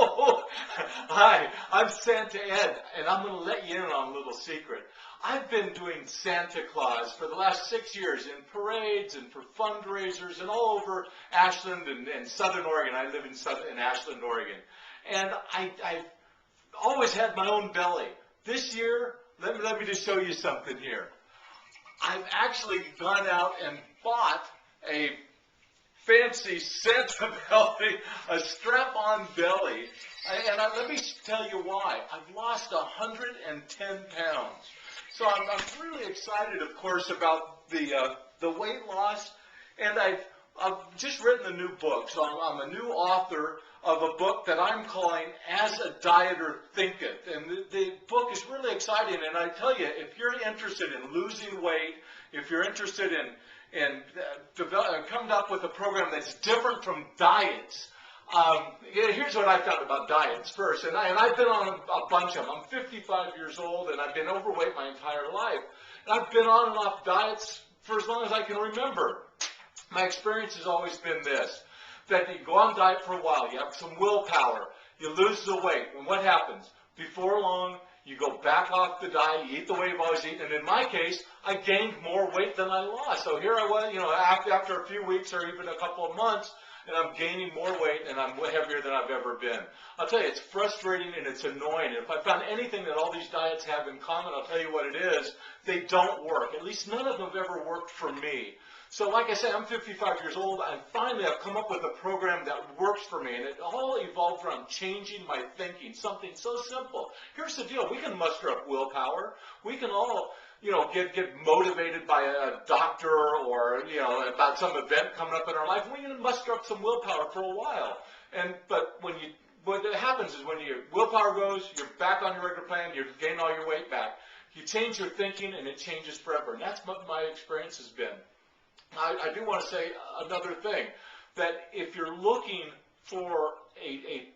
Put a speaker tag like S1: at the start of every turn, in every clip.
S1: Hi, I'm Santa Ed, and I'm going to let you in on a little secret. I've been doing Santa Claus for the last 6 years in parades and for fundraisers and all over Ashland and Southern Oregon. I live in Ashland, Oregon. And I've always had my own belly. This year, let me just show you something here. I've actually gone out and bought a fancy Santa belly, a strap-on belly, and let me tell you why. I've lost 110 pounds. So I'm really excited, of course, about the weight loss, and I've just written a new book. So I'm a new author of a book that I'm calling As a Dieter Thinketh, and the book is really exciting. And I tell you, if you're interested in losing weight, if you're interested in coming up with a program that's different from diets. Here's what I found about diets first, and I've been on a bunch of them. I'm 55 years old, and I've been overweight my entire life. And I've been on and off diets for as long as I can remember. My experience has always been this, that you go on diet for a while, you have some willpower, you lose the weight, and what happens? Before long, you go back off the diet, you eat the way you've always eaten, and in my case, I gained more weight than I lost. So here I was, after a few weeks or even a couple of months, and I'm gaining more weight, and I'm way heavier than I've ever been. I'll tell you, it's frustrating and it's annoying. And if I found anything that all these diets have in common, I'll tell you what it is. They don't work. At least none of them have ever worked for me. So like I say, I'm 55 years old, and finally I've come up with a program that works for me, and it all evolved around changing my thinking, something so simple. Here's the deal. We can muster up willpower. We can all, get motivated by a doctor or, about some event coming up in our life. We can muster up some willpower for a while. But what happens is when your willpower goes, you're back on your regular plan, you gain all your weight back. You change your thinking, and it changes forever. And that's what my experience has been. I do want to say another thing, that if you're looking for a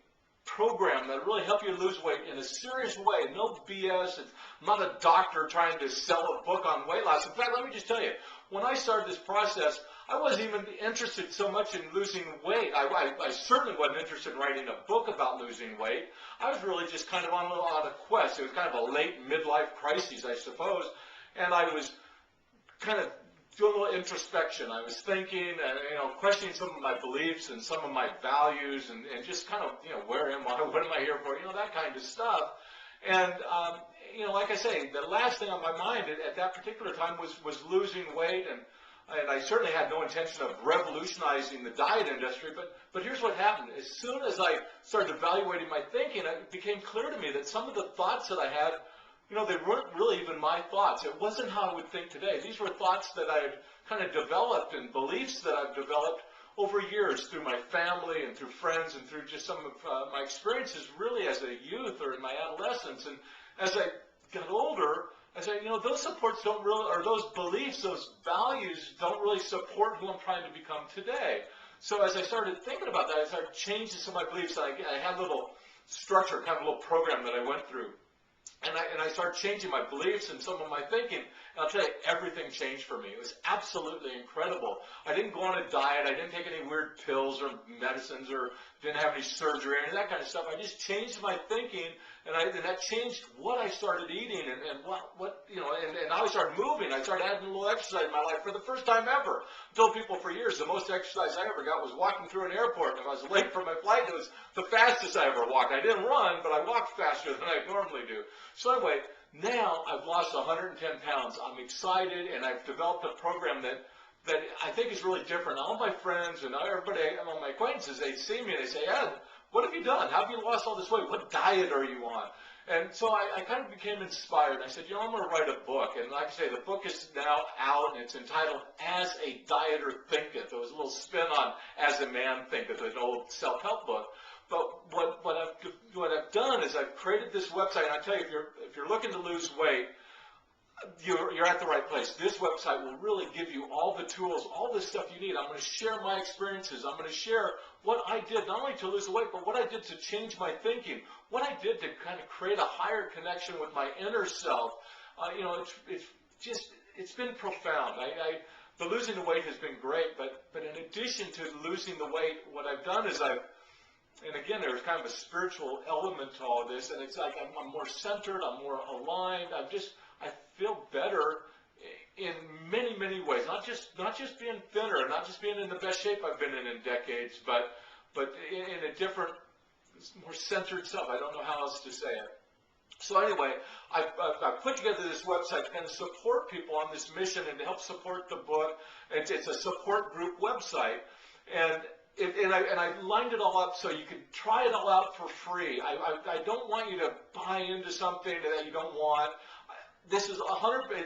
S1: program that really help you lose weight in a serious way, no BS, I'm not a doctor trying to sell a book on weight loss. In fact, let me just tell you, when I started this process, I wasn't even interested so much in losing weight. I certainly wasn't interested in writing a book about losing weight. I was really just kind of on a quest. It was kind of a late midlife crisis, I suppose, and I was kind of doing a little introspection. I was thinking and, questioning some of my beliefs and some of my values and just kind of, where am I? What am I here for? That kind of stuff. And, like I say, the last thing on my mind at that particular time was losing weight, and I certainly had no intention of revolutionizing the diet industry, but here's what happened. As soon as I started evaluating my thinking, it became clear to me that some of the thoughts that I had, they weren't really even my thoughts. It wasn't how I would think today. These were thoughts that I had kind of developed and beliefs that I've developed over years through my family and through friends and through just some of my experiences really as a youth or in my adolescence. And as I got older, I said, those supports don't really, or those beliefs, those values don't really support who I'm trying to become today. So as I started thinking about that, I started changing some of my beliefs. I had a little structure, kind of a little program that I went through. And I started changing my beliefs and some of my thinking. And I'll tell you, everything changed for me. It was absolutely incredible. I didn't go on a diet. I didn't take any weird pills or medicines or didn't have any surgery or any of that kind of stuff. I just changed my thinking, and that changed what I started eating and and how I started moving. I started adding a little exercise in my life for the first time ever. I told people for years the most exercise I ever got was walking through an airport. If I was late for my flight, it was the fastest I ever walked. I didn't run, but I walked faster than I normally do. So anyway, now I've lost 110 pounds. I'm excited, and I've developed a program that I think is really different. All my friends and everybody, all my acquaintances, they see me and they say, Ed, what have you done? How have you lost all this weight? What diet are you on? And so I kind of became inspired. I said, I'm going to write a book. And like I say, the book is now out, and it's entitled As a Dieter Thinketh. It was a little spin on As a Man Thinketh, an old self-help book. But what I've done is I've created this website, and I tell you, if you're looking to lose weight, you're at the right place. This website will really give you all the tools, all the stuff you need. I'm going to share my experiences. I'm going to share what I did, not only to lose the weight, but what I did to change my thinking, what I did to kind of create a higher connection with my inner self. It's been profound. The losing the weight has been great, but in addition to losing the weight, what I've done is and again, there's kind of a spiritual element to all this, and it's like I'm more centered, I'm more aligned, I feel better in many, many ways. Not just being thinner, not just being in the best shape I've been in decades, but in a different, more centered self. I don't know how else to say it. So anyway, I've put together this website to kind of support people on this mission and to help support the book. It's a support group website, and I lined it all up so you could try it all out for free. I don't want you to buy into something that you don't want. This is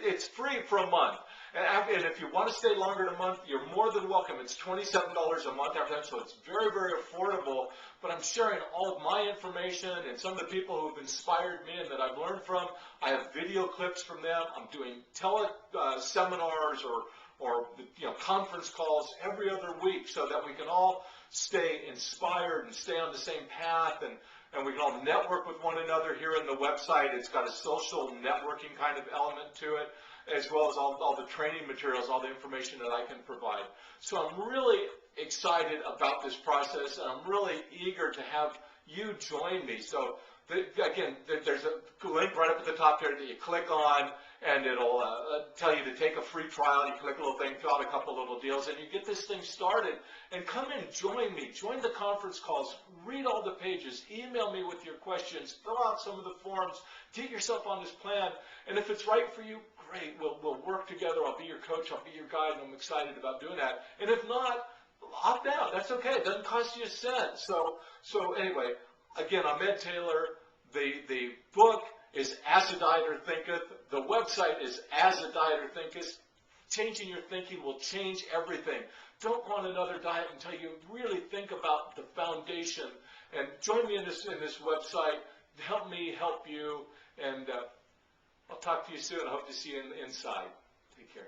S1: it's free for a month. And if you want to stay longer than a month, you're more than welcome. It's $27 a month after that, so it's very, very affordable. But I'm sharing all of my information and some of the people who have inspired me and that I've learned from. I have video clips from them. I'm doing seminars or conference calls every other week so that we can all stay inspired and stay on the same path, and we can all network with one another here in the website. It's got a social networking kind of element to it, as well as all the training materials, all the information that I can provide. So I'm really excited about this process, and I'm really eager to have you join me. So again, there's a link right up at the top there that you click on, and it'll tell you to take a free trial. You click a little thing, fill out a couple little deals, and you get this thing started. And come in, join me, join the conference calls, read all the pages, email me with your questions, fill out some of the forms, get yourself on this plan. And if it's right for you, great, we'll work together. I'll be your coach, I'll be your guide, and I'm excited about doing that. And if not, opt out. That's okay. It doesn't cost you a cent. So anyway, again, I'm Ed Taylor. The book is As a Dieter Thinketh. The website is As a Dieter Thinketh. Changing your thinking will change everything. Don't want another diet until you really think about the foundation. And join me in this website. Help me help you. And I'll talk to you soon. I hope to see you inside. Take care.